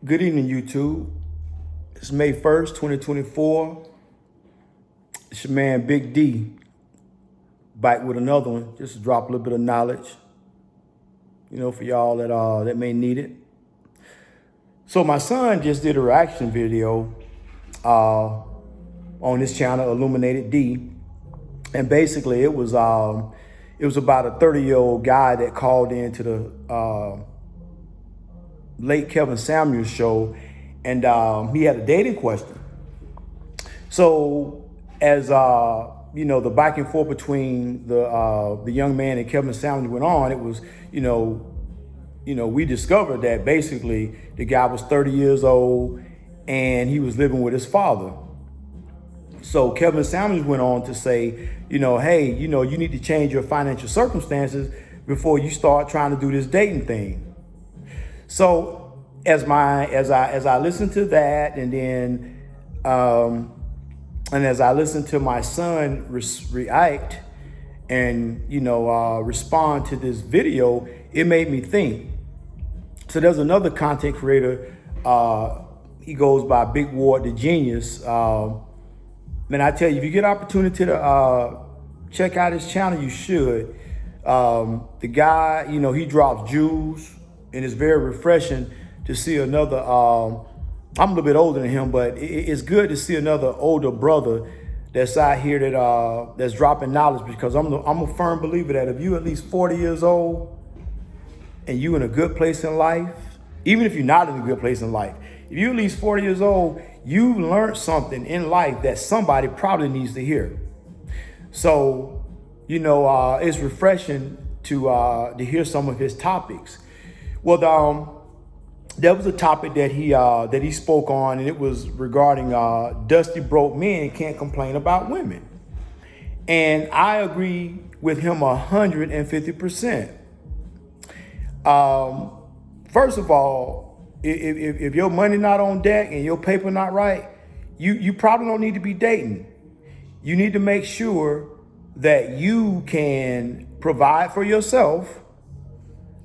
Good evening, YouTube. It's May 1st, 2024. It's your man, Big D, back with another one, just to drop a little bit of knowledge, for y'all that may need it. So my son just did a reaction video on this channel, Illuminated D, and basically it was about a 30-year-old guy that called into the late Kevin Samuels show, and he had a dating question. So as the back and forth between the young man and Kevin Samuels went on, it was we discovered that basically the guy was 30 years old and he was living with his father. So Kevin Samuels went on to say, hey, you need to change your financial circumstances before you start trying to do this dating thing. So as I listened to that, and then and as I listened to my son react and respond to this video, it made me think. So there's another content creator. He goes by Big Ward the Genius. Man, I tell you, if you get opportunity to check out his channel, you should. The guy, he drops jewels, and it's very refreshing to see another. I'm a little bit older than him, but it's good to see another older brother that's out here that's dropping knowledge, because I'm a firm believer that if you at least 40 years old and you in a good place in life, even if you're not in a good place in life, if you're at least 40 years old, you learned something in life that somebody probably needs to hear. So, it's refreshing to hear some of his topics. Well, there was a topic that he spoke on, and it was regarding dusty broke men can't complain about women. And I agree with him 150%. First of all, if your money not on deck and your paper not right, you probably don't need to be dating. You need to make sure that you can provide for yourself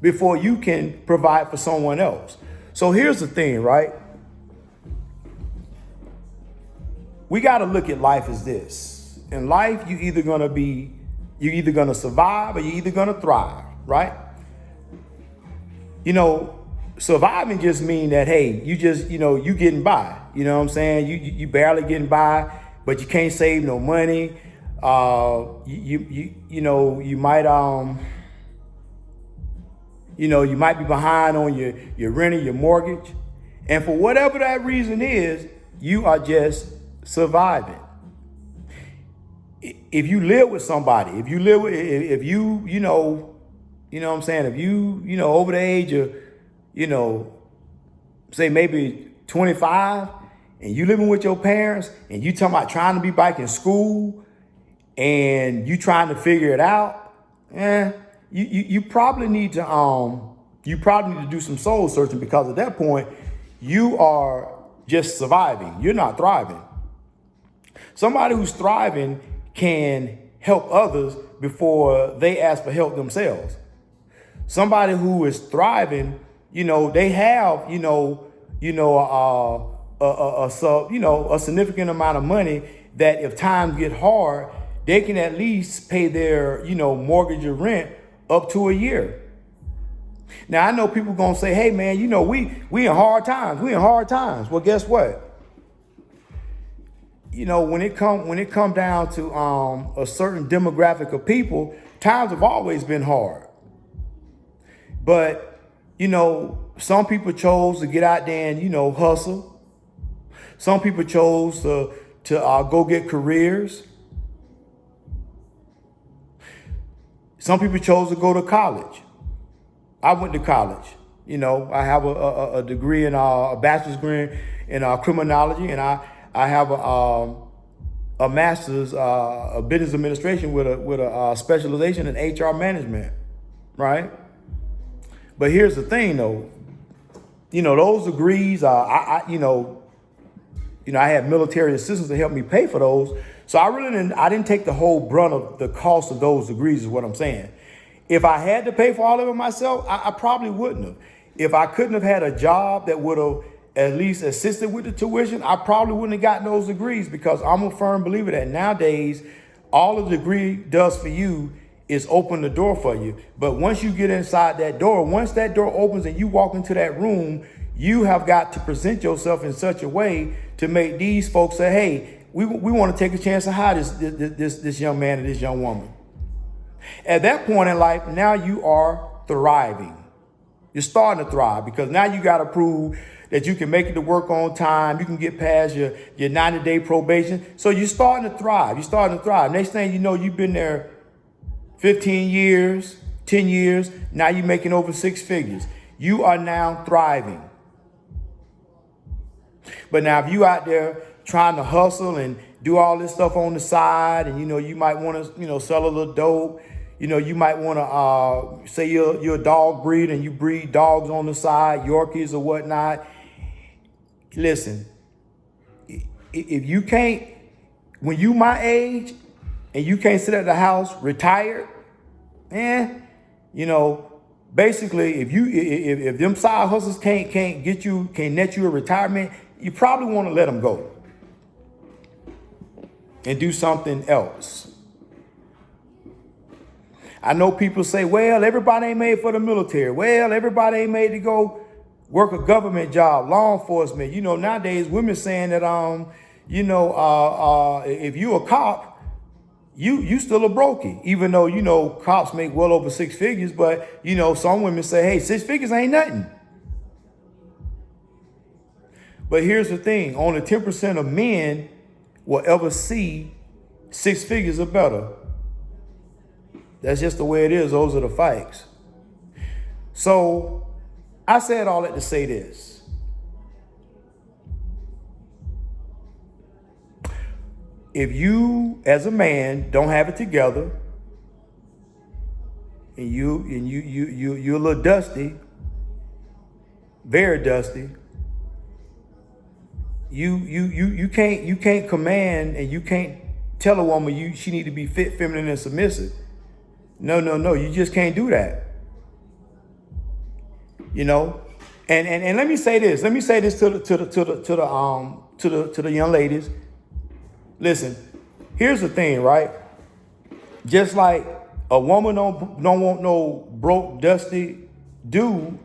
before you can provide for someone else. So here's the thing, right? We got to look at life as this. In life, you're either going to survive or you're either going to thrive, right? Surviving just mean that, hey, you just, you getting by, you know what I'm saying? You barely getting by, but you can't save no money. You might, you might be behind on your rent or your mortgage. And for whatever that reason is, you are just surviving. If you live with somebody, if you, what I'm saying? If you, over the age of, say maybe 25, and you living with your parents, and you talking about trying to be back in school, and you trying to figure it out, you probably need to do some soul searching, because at that point, you are just surviving. You're not thriving. Somebody who's thriving can help others before they ask for help themselves. Somebody who is thriving, they have, a significant amount of money that if times get hard, they can at least pay their, mortgage or rent up to a year. Now, I know people gonna say, hey man, we in hard times. We in hard times. Well, guess what? When it come down to a certain demographic of people, times have always been hard. But, some people chose to get out there and, hustle. Some people chose to go get careers. Some people chose to go to college. I went to college. I have a degree a bachelor's degree in criminology, and I have a master's of business administration with a specialization in HR management, right? But here's the thing, though. Those degrees, I had military assistants to help me pay for those. So I didn't take the whole brunt of the cost of those degrees, is what I'm saying. If I had to pay for all of it myself, I probably wouldn't have. If I couldn't have had a job that would have at least assisted with the tuition, I probably wouldn't have gotten those degrees, because I'm a firm believer that nowadays all a degree does for you is open the door for you. But once you get inside that door, once that door opens and you walk into that room, you have got to present yourself in such a way to make these folks say, hey, we want to take a chance to hire this young man and this young woman. At that point in life, now you are thriving. You're starting to thrive, because now you got to prove that you can make it to work on time. You can get past your 90-day probation. So you're starting to thrive. You're starting to thrive. Next thing you know, you've been there 15 years, 10 years. Now you're making over 6 figures. You are now thriving. But now if you out there trying to hustle and do all this stuff on the side, and, you might want to, sell a little dope. You might want to say you're a dog breeder and you breed dogs on the side, Yorkies or whatnot. Listen, if you can't, when you my age and you can't sit at the house retired, basically if them side hustles can't net you a retirement, you probably want to let them go and do something else. I know people say, well, everybody ain't made for the military. Well, everybody ain't made to go work a government job, law enforcement. Nowadays women saying that, if you a cop, you still a brokey, even though, cops make well over 6 figures. But, some women say, hey, 6 figures ain't nothing. But here's the thing. Only 10% of men will ever see 6 figures or better. That's just the way it is. Those are the facts. So I said all that to say this. If you, as a man, don't have it together, and you're a little dusty, very dusty, you can't command, and you can't tell a woman she need to be fit, feminine, and submissive. No, you just can't do that. And let me say this. Let me say this to the young ladies. Listen, here's the thing, right? Just like a woman don't want no broke, dusty dude,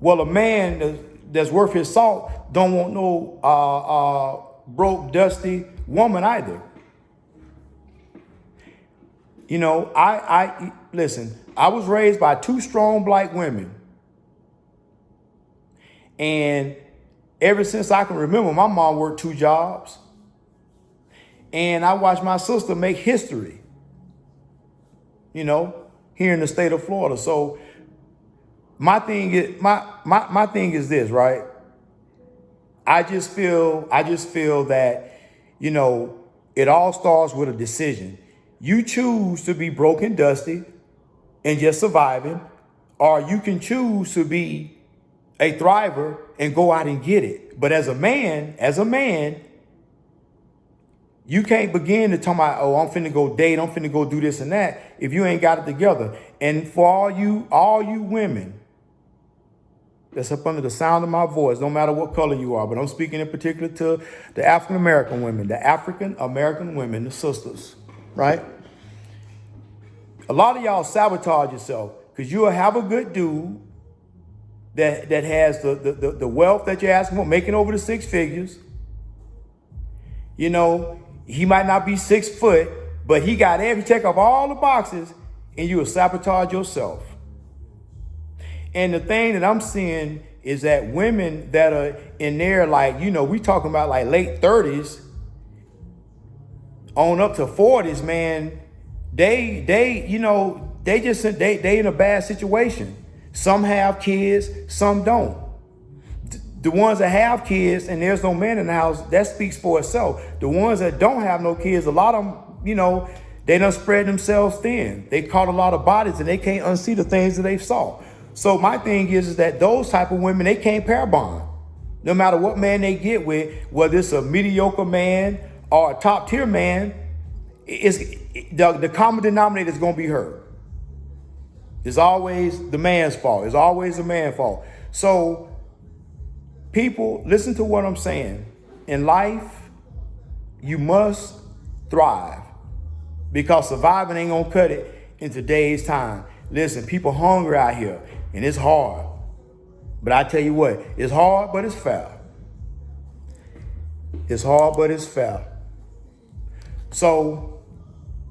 well, a man that's worth his salt don't want no broke, dusty woman either. Listen, I was raised by 2 strong black women. And ever since I can remember, my mom worked 2 jobs. And I watched my sister make history, here in the state of Florida. So my thing is this, right? I just feel that, it all starts with a decision. You choose to be broken, dusty, and just surviving, or you can choose to be a thriver and go out and get it. But as a man, you can't begin to talk about, oh, I'm finna go date, I'm finna go do this and that, if you ain't got it together. And for all you women that's up under the sound of my voice, no matter what color you are, but I'm speaking in particular to the African American women, the sisters, right? A lot of y'all sabotage yourself, because you'll have a good dude that has the wealth that you're asking for, making over the 6 figures. He might not be 6 foot, but he check off all the boxes, and you will sabotage yourself. And the thing that I'm seeing is that women that are in there, we talking about like late 30s on up to 40s, man, they in a bad situation. Some have kids, some don't. The ones that have kids and there's no man in the house, that speaks for itself. The ones that don't have no kids, a lot of them, they done spread themselves thin. They caught a lot of bodies and they can't unsee the things that they saw. So my thing is that those type of women, they can't pair bond. No matter what man they get with, whether it's a mediocre man or a top tier man, the common denominator is going to be her. It's always the man's fault. It's always the man's fault. So People, listen to what I'm saying. In life, you must thrive because surviving ain't gonna cut it in today's time. Listen, people hungry out here and it's hard. But I tell you what, it's hard, but it's fair. It's hard, but it's fair. So,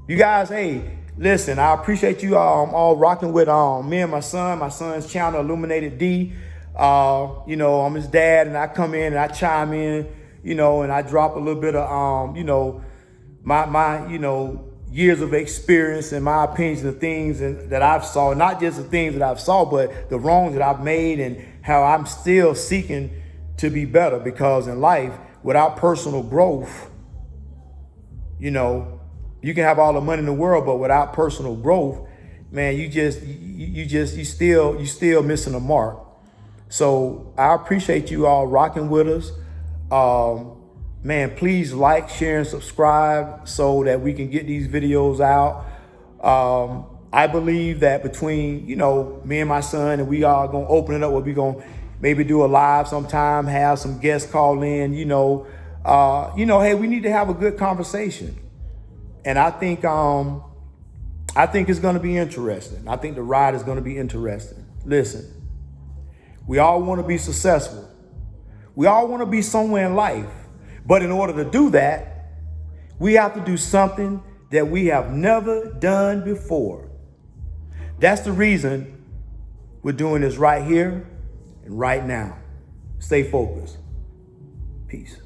you guys, hey, listen, I appreciate you all rocking with me and my son's channel, Illuminated D. You know, I'm his dad, and I come in and I chime in, you know, and I drop a little bit of, you know, my you know, years of experience and my opinions and things that I've saw, not just the things that I've saw, but the wrongs that I've made and how I'm still seeking to be better. Because in life, without personal growth, you know, you can have all the money in the world, but without personal growth, man, you still missing a mark. So I appreciate you all rocking with us. Man, please like, share, and subscribe so that we can get these videos out. I believe that between, you know, me and my son, and we are gonna open it up where we gonna maybe do a live sometime, have some guests call in, you know, hey, we need to have a good conversation. And I think it's gonna be interesting. I think the ride is gonna be interesting. Listen, we all wanna be successful. We all wanna be somewhere in life. But in order to do that, we have to do something that we have never done before. That's the reason we're doing this right here and right now. Stay focused. Peace.